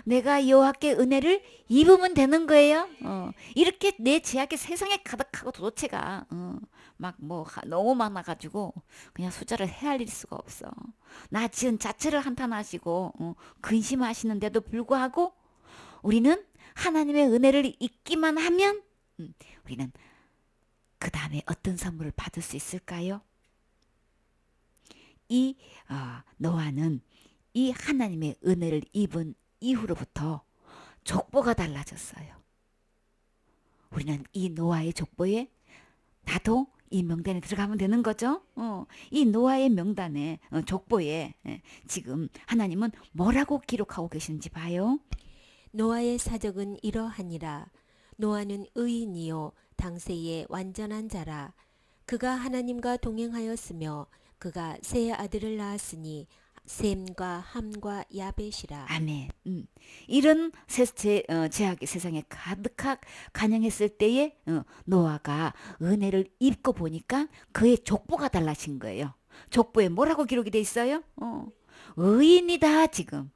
내가 여호와께 은혜를 입으면 되는 거예요. 이렇게 내 죄악이 세상에 가득하고 도대체가 막 뭐 너무 많아가지고 그냥 숫자를 헤아릴 수가 없어. 나 지은 자체를 한탄하시고 근심하시는데도 불구하고 우리는 하나님의 은혜를 잊기만 하면 우리는 그 다음에 어떤 선물을 받을 수 있을까요? 이 노아는 이 하나님의 은혜를 입은 이후로부터 족보가 달라졌어요. 우리는 이 노아의 족보에 나도 이 명단에 들어가면 되는 거죠. 이 노아의 명단에 족보에 지금 하나님은 뭐라고 기록하고 계신지 봐요. 노아의 사적은 이러하니라. 노아는 의인이요 당세의 완전한 자라. 그가 하나님과 동행하였으며 그가 세 아들을 낳았으니 셈과 함과 야벳이라. 아멘. 이런 죄악이 세상에 가득하게 간영했을 때에 노아가 은혜를 입고 보니까 그의 족보가 달라진 거예요. 족보에 뭐라고 기록이 돼 있어요? 의인이다 지금.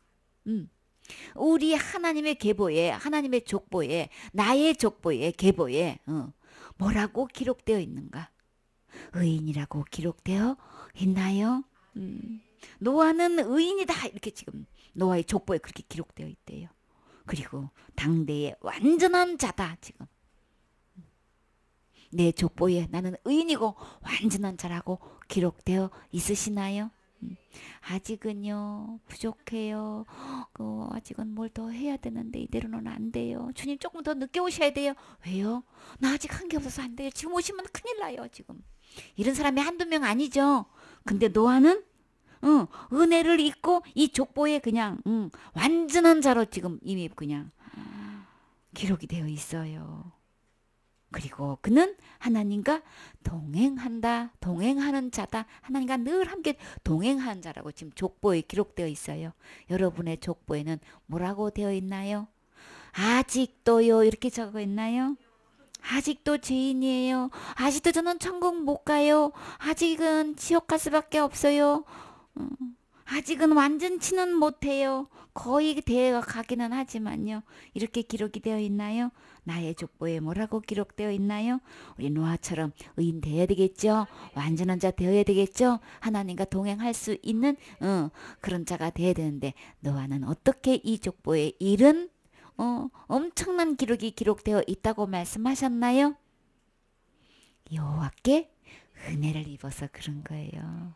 우리 하나님의 계보에 하나님의 족보에 나의 족보에 계보에 뭐라고 기록되어 있는가? 의인이라고 기록되어 있나요? 노아는 의인이다 이렇게 지금 노아의 족보에 그렇게 기록되어 있대요. 그리고 당대의 완전한 자다 지금 내 족보에 나는 의인이고 완전한 자라고 기록되어 있으시나요? 아직은요 부족해요. 아직은 뭘 더 해야 되는데 이대로는 안 돼요. 주님 조금 더 늦게 오셔야 돼요. 왜요? 나 아직 한 게 없어서 안 돼요. 지금 오시면 큰일 나요. 지금 이런 사람이 한두 명 아니죠. 근데 노아는 은혜를 잊고 이 족보에 그냥 완전한 자로 지금 이미 그냥 기록이 되어 있어요. 그리고 그는 하나님과 동행하는 자다. 하나님과 늘 함께 동행하는 자라고 지금 족보에 기록되어 있어요. 여러분의 족보에는 뭐라고 되어 있나요? 아직도요 이렇게 적어 있나요? 아직도 죄인이에요. 아직도 저는 천국 못 가요. 아직은 지옥 갈 수밖에 없어요. 아직은 완전치는 못해요. 거의 되어 가기는 하지만요. 이렇게 기록이 되어 있나요? 나의 족보에 뭐라고 기록되어 있나요? 우리 노아처럼 의인 되어야 되겠죠. 완전한 자 되어야 되겠죠. 하나님과 동행할 수 있는 그런 자가 되어야 되는데 노아는 어떻게 이 족보에 이른 엄청난 기록이 기록되어 있다고 말씀하셨나요? 여호와께 은혜를 입어서 그런 거예요.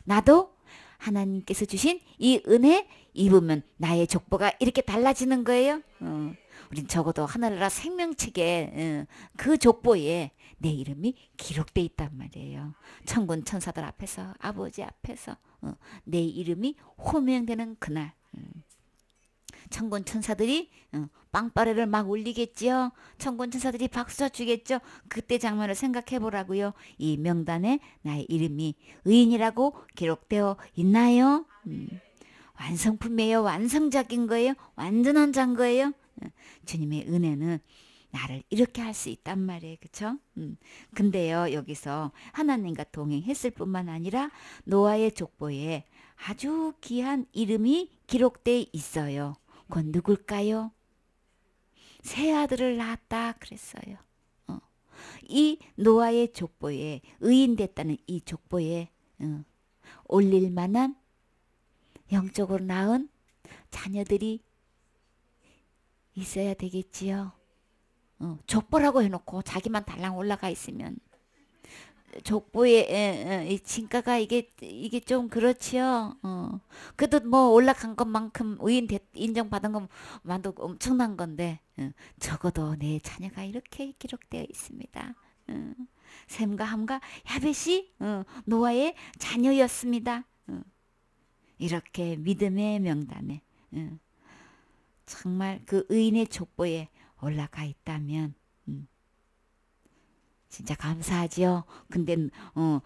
나도 하나님께서 주신 이 은혜 입으면 나의 족보가 이렇게 달라지는 거예요. 우린 적어도 하늘나라 생명책에 그 족보에 내 이름이 기록돼 있단 말이에요. 천군 천사들 앞에서 아버지 앞에서 내 이름이 호명되는 그날 천군 천사들이 빵빠레를 막 울리겠지요. 천군 천사들이 박수 주겠죠. 그때 장면을 생각해 보라고요. 이 명단에 나의 이름이 의인이라고 기록되어 있나요? 완성품이에요. 완성작인 거예요. 완전한 자인 거예요. 주님의 은혜는 나를 이렇게 할 수 있단 말이에요. 그쵸? 근데요, 여기서 하나님과 동행했을 뿐만 아니라 노아의 족보에 아주 귀한 이름이 기록돼 있어요. 그건 누굴까요? 새 아들을 낳았다 그랬어요. 이 노아의 족보에 의인됐다는 이 족보에 올릴 만한 영적으로 낳은 자녀들이 있어야 되겠지요. 족보라고 해놓고 자기만 달랑 올라가 있으면 족보에 이 진가가 이게 좀 그렇지요. 그래도 뭐 올라간 것만큼 인정받은 것만도 엄청난 건데 적어도 내 자녀가 이렇게 기록되어 있습니다. 셈과 함과 야벳이 노아의 자녀였습니다. 이렇게 믿음의 명단에 정말 그 의인의 족보에 올라가 있다면 진짜 감사하지요. 근데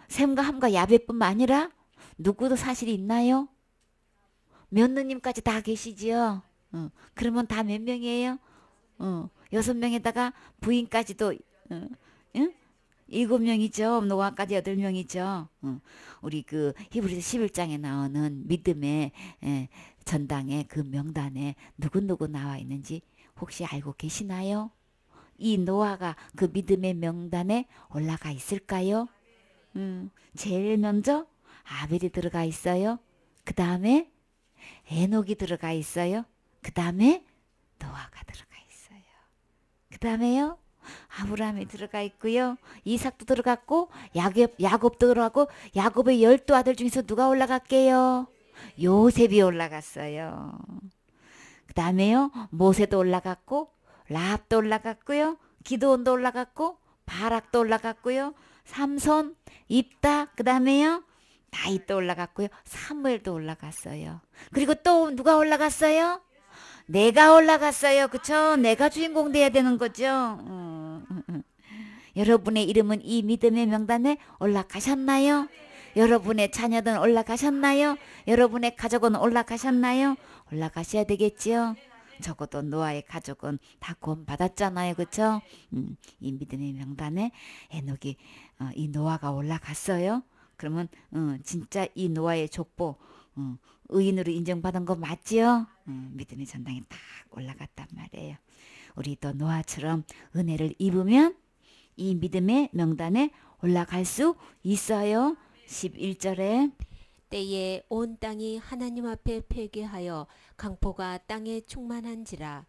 셈과 함과 야벳뿐만 아니라 누구도 사실이 있나요? 며느님까지 다 계시지요. 그러면 다 몇 명이에요? 6명에다가 부인까지도 응? 7명이죠. 노아까지 8명이죠. 우리 그 히브리서 11장에 나오는 믿음의 전당에 그 명단에 누구누구 나와 있는지 혹시 알고 계시나요? 이 노아가 그 믿음의 명단에 올라가 있을까요? 제일 먼저 아벨이 들어가 있어요. 그 다음에 에녹이 들어가 있어요. 그 다음에 노아가 들어가 있어요. 그 다음에요. 아브라함이 들어가 있고요. 이삭도 들어갔고 야곱도 들어가고 야곱의 12아들 중에서 누가 올라갈게요? 요셉이 올라갔어요. 그 다음에요. 모세도 올라갔고 라합도 올라갔고요. 기드온도 올라갔고 바락도 올라갔고요. 삼손, 입다, 그 다음에요. 다윗도 올라갔고요. 사무엘도 올라갔어요. 그리고 또 누가 올라갔어요? 내가 올라갔어요. 그쵸? 내가 주인공 돼야 되는 거죠. 여러분의 이름은 이 믿음의 명단에 올라가셨나요? 여러분의 자녀들은 올라가셨나요? 여러분의 가족은 올라가셨나요? 올라가셔야 되겠지요. 적어도 노아의 가족은 다 구원 받았잖아요. 그쵸? 이 믿음의 명단에 에녹이 이 노아가 올라갔어요. 그러면 진짜 이 노아의 족보 의인으로 인정받은 거 맞지요? 믿음의 전당에 딱 올라갔단 말이에요. 우리도 노아처럼 은혜를 입으면 이 믿음의 명단에 올라갈 수 있어요. 11절에 때에 온 땅이 하나님 앞에 회개하여 강포가 땅에 충만한지라.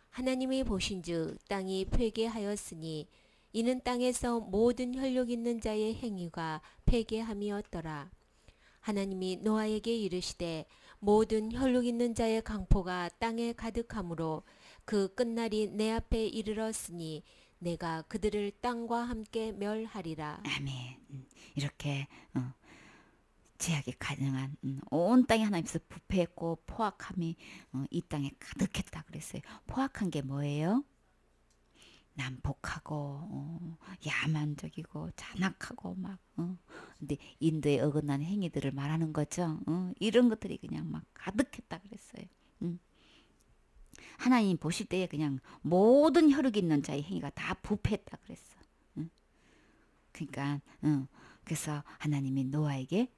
하나님이 보신즉 땅이 회개하였으니 이는 땅에서 모든 혈육 있는 자의 행위가 회개함이었더라. 하나님이 노아에게 이르시되 모든 혈육 있는 자의 강포가 땅에 가득하므로 그 끝날이 내 앞에 이르렀으니 내가 그들을 땅과 함께 멸하리라. 아멘. 이렇게 제약이 가능한 온 땅이 하나님께서 부패했고 포악함이 이 땅에 가득했다 그랬어요. 포악한 게 뭐예요? 난폭하고 야만적이고 잔악하고 막 근데 인도에 어긋난 행위들을 말하는 거죠. 이런 것들이 그냥 막 가득했다 그랬어요. 하나님 보실 때에 그냥 모든 혈육 있는 자의 행위가 다 부패했다 그랬어. 그러니까 그래서 하나님이 노아에게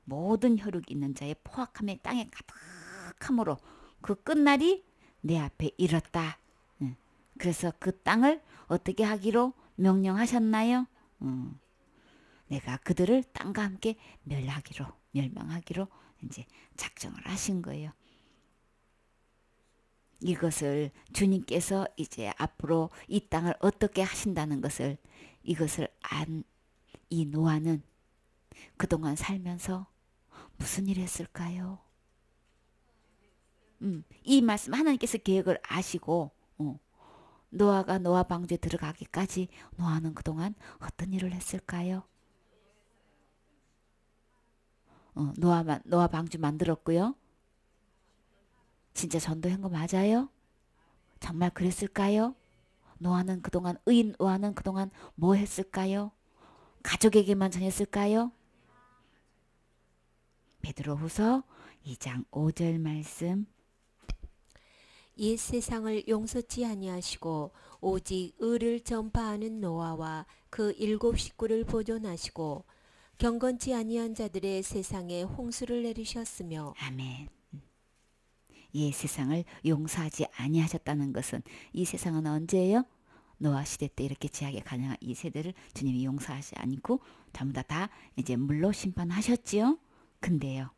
모든 혈육 있는 자의 포악함에 땅에 가득함으로 그 끝날이 내 앞에 이뤘다. 그래서 그 땅을 어떻게 하기로 명령하셨나요? 내가 그들을 땅과 함께 멸망하기로 이제 작정을 하신 거예요. 이것을 주님께서 이제 앞으로 이 땅을 어떻게 하신다는 것을 이것을 안 이 노아는 그동안 살면서 무슨 일 했을까요? 이 말씀 하나님께서 계획을 아시고 노아가 노아 방주에 들어가기까지 노아는 그동안 어떤 일을 했을까요? 노아 방주 만들었고요. 진짜 전도한 거 맞아요? 정말 그랬을까요? 의인 노아는 그동안 뭐 했을까요? 가족에게만 전했을까요? 베드로후서 2장 5절 말씀. 이 세상을 용서치 아니하시고 오직 의를 전파하는 노아와 그 일곱 식구를 보존하시고 경건치 아니한 자들의 세상에 홍수를 내리셨으며. 아멘. 이 세상을 용서하지 아니하셨다는 것은 이 세상은 언제예요? 노아 시대 때 이렇게 죄악에 가능한 이 세대를 주님이 용서하지 않고 전부 다 이제 물로 심판하셨지요. 근데요,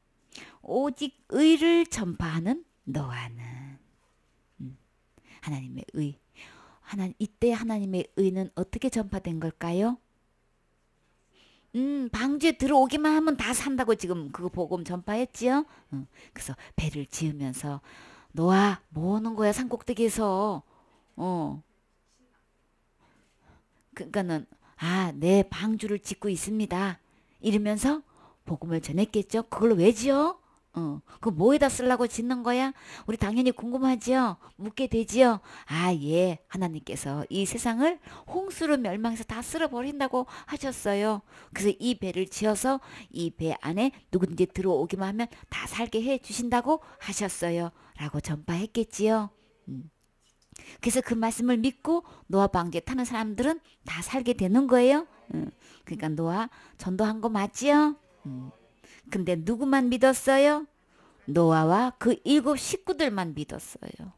오직 의를 전파하는 노아는 하나님의 의. 이때 하나님의 의는 어떻게 전파된 걸까요? 방주에 들어오기만 하면 다 산다고 지금 그거 복음 전파했지요. 그래서 배를 지으면서 노아 뭐 하는 거야 산꼭대기에서. 그러니까는 내 방주를 짓고 있습니다. 이러면서 복음을 전했겠죠. 그걸 왜 지어? 그거 뭐에다 쓰려고 짓는 거야? 우리 당연히 궁금하지요. 묻게 되지요. 예. 하나님께서 이 세상을 홍수로 멸망해서 다 쓸어버린다고 하셨어요. 그래서 이 배를 지어서 이 배 안에 누구든지 들어오기만 하면 다 살게 해 주신다고 하셨어요. 라고 전파했겠지요. 그래서 그 말씀을 믿고 노아 방주에 타는 사람들은 다 살게 되는 거예요. 그러니까 노아 전도한 거 맞지요? 근데 누구만 믿었어요? 노아와 그 일곱 식구들만 믿었어요.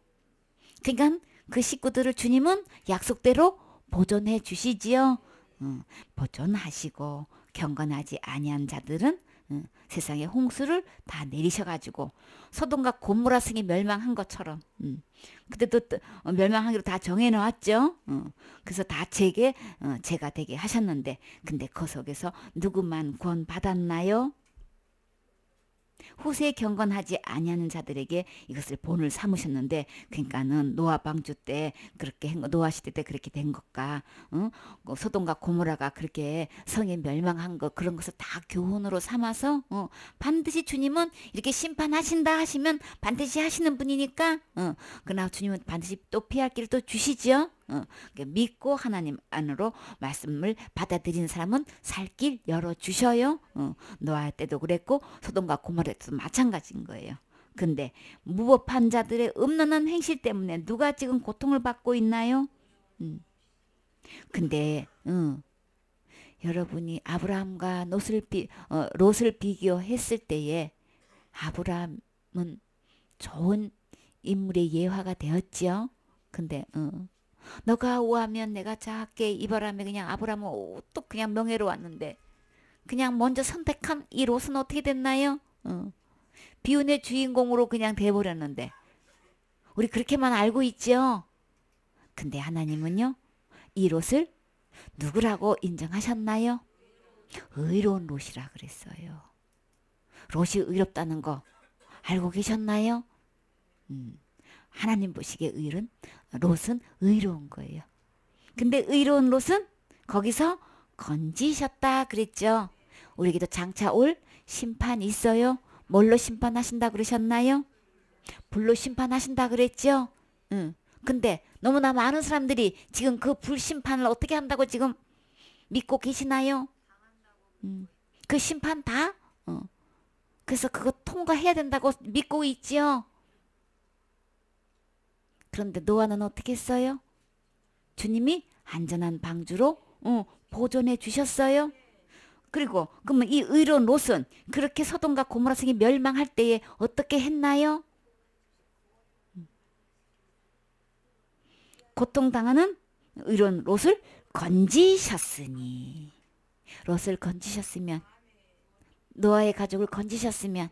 그러니까 그 식구들을 주님은 약속대로 보존해 주시지요. 보존하시고 경건하지 아니한 자들은 세상에 홍수를 다 내리셔가지고 소돔과 고모라 성이 멸망한 것처럼 그때도 멸망하기로 다 정해놓았죠. 그래서 다 죄가 되게 하셨는데 근데 그 속에서 누구만 구원 받았나요? 후세에 경건하지 아니하는 자들에게 이것을 본을 삼으셨는데 그러니까는 노아 방주 때 그렇게 노아 시대 때 그렇게 된 것과 소돔과 고모라가 그렇게 성에 멸망한 것 그런 것을 다 교훈으로 삼아서 반드시 주님은 이렇게 심판하신다 하시면 반드시 하시는 분이니까 그러나 주님은 반드시 또 피할 길을 또 주시죠. 믿고 하나님 안으로 말씀을 받아들이는 사람은 살 길 열어주셔요. 노아 때도 그랬고 소돔과 고모라 때도 마찬가지인 거예요. 근데 무법한 자들의 음란한 행실 때문에 누가 지금 고통을 받고 있나요? 근데 여러분이 아브라함과 롯을 비교했을 때에 아브라함은 좋은 인물의 예화가 되었지요. 근데 너가 오하면 내가 작게 이 바람에 그냥 아브라함은 또 그냥 명예로웠는데 그냥 먼저 선택한 이 롯은 어떻게 됐나요? 비운의 주인공으로 그냥 돼버렸는데 우리 그렇게만 알고 있죠. 근데 하나님은요 이 롯을 누구라고 인정하셨나요? 의로운 롯이라 그랬어요. 롯이 의롭다는 거 알고 계셨나요? 하나님 보시기에 롯은 의로운 거예요. 근데 의로운 롯은 거기서 건지셨다 그랬죠. 우리에게도 장차 올 심판이 있어요. 뭘로 심판하신다 그러셨나요? 불로 심판하신다 그랬죠. 근데 너무나 많은 사람들이 지금 그 불심판을 어떻게 한다고 지금 믿고 계시나요? 그 심판 다? 그래서 그거 통과해야 된다고 믿고 있지요. 그런데 노아는 어떻게 했어요? 주님이 안전한 방주로 보존해 주셨어요. 그리고 그러면 이 의로운 롯은 그렇게 소돔과 고모라 성이 멸망할 때에 어떻게 했나요? 고통당하는 의로운 롯을 건지셨으니 롯을 건지셨으면 노아의 가족을 건지셨으면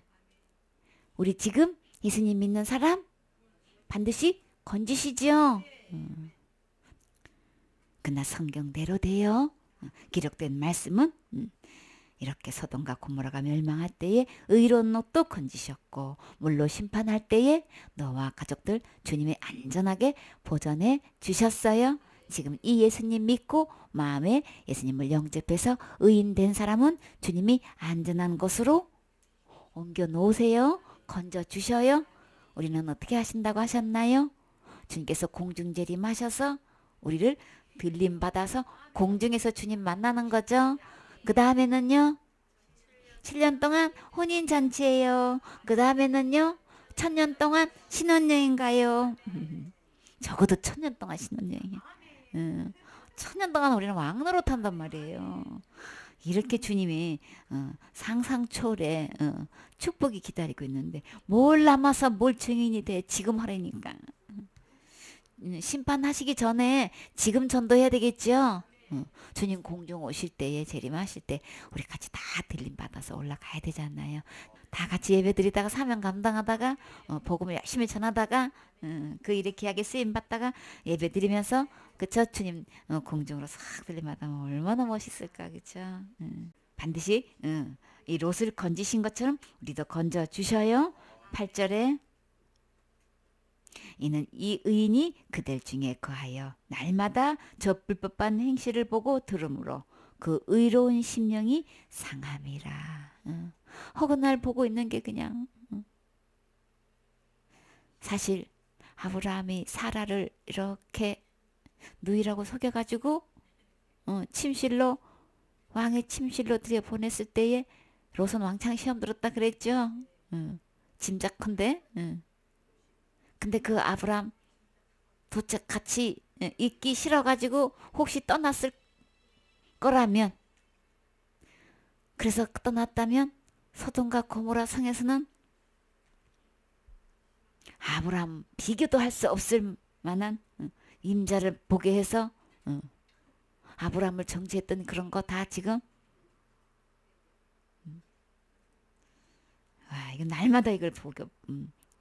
우리 지금 예수님 믿는 사람 반드시 건지시죠. 그러나 성경대로 돼요. 기록된 말씀은 이렇게 소돔과 고모라가 멸망할 때에 의로운 롯도 건지셨고 물로 심판할 때에 너와 가족들 주님이 안전하게 보전해 주셨어요. 지금 이 예수님 믿고 마음에 예수님을 영접해서 의인된 사람은 주님이 안전한 곳으로 옮겨 놓으세요. 건져 주셔요. 우리는 어떻게 하신다고 하셨나요? 주님께서 공중재림하셔서 우리를 들림 받아서 공중에서 주님 만나는 거죠. 그 다음에는요. 7년 동안 혼인잔치예요. 그 다음에는요. 1000년 동안 신혼여행 가요. 적어도 1000년 동안 신혼여행이에요. 1000년 동안 우리는 왕노릇 한단 말이에요. 이렇게 주님이 상상 초월의 축복이 기다리고 있는데 뭘 남아서 뭘 증인이 돼 지금 하라니까. 심판하시기 전에 지금 전도해야 되겠죠. 주님 공중 오실 때에 재림하실 때 우리 같이 다 들림 받아서 올라가야 되잖아요. 다 같이 예배드리다가 사명 감당하다가 복음을 열심히 전하다가 그 일에 귀하게 쓰임 받다가 예배드리면서 그쵸 주님 공중으로 싹 들림 받으면 얼마나 멋있을까 그쵸. 반드시 이 롯을 건지신 것처럼 우리도 건져 주셔요. 8절에 이는 이 의인이 그들 중에 거하여 날마다 저 불법한 행실을 보고 들으므로 그 의로운 심령이 상함이라. 혹은 날 보고 있는 게 그냥 사실 아브라함이 사라를 이렇게 누이라고 속여가지고 침실로 왕의 침실로 들여보냈을 때에 롯은 왕창 시험 들었다 그랬죠. 짐작컨대. 근데 그 아브라함 도착 같이 있기 싫어가지고 혹시 떠났을 거라면 그래서 떠났다면 소돔과 고모라 성에서는 아브라함 비교도 할 수 없을 만한 임자를 보게 해서 아브라함을 정죄했던 그런 거 다 지금 와 이거 날마다 이걸 보고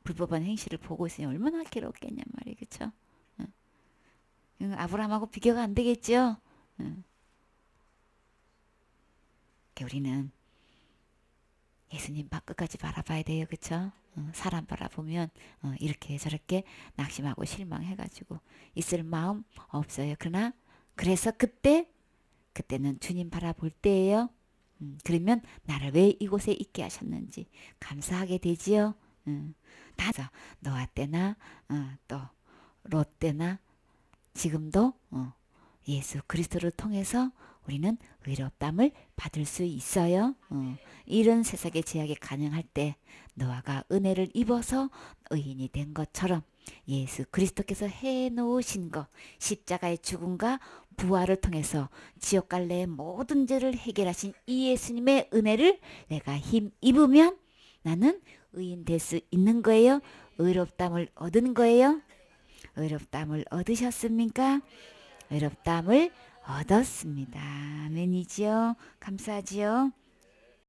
불법한 행실을 보고 있으니 얼마나 괴롭겠냐 말이에요. 그쵸? 아브라함하고 비교가 안 되겠죠? 우리는 예수님 끝까지 바라봐야 돼요. 그쵸? 사람 바라보면 이렇게 저렇게 낙심하고 실망해가지고 있을 마음 없어요. 그러나 그래서 그때는 주님 바라볼 때예요. 그러면 나를 왜 이곳에 있게 하셨는지 감사하게 되지요. 다 너와 때나 또 롯 때나 지금도 예수 그리스도를 통해서 우리는 의롭담을 받을 수 있어요. 이런 세상의 제약이 가능할 때 노아가 은혜를 입어서 의인이 된 것처럼 예수 그리스도께서 해놓으신 것 십자가의 죽음과 부활을 통해서 지옥 갈래의 모든 죄를 해결하신 이 예수님의 은혜를 내가 힘 입으면 나는 의인 될 수 있는 거예요. 의롭담을 얻은 거예요. 의롭담을 얻으셨습니까? 의롭담을 얻었습니다. 아멘이지요. 감사하지요.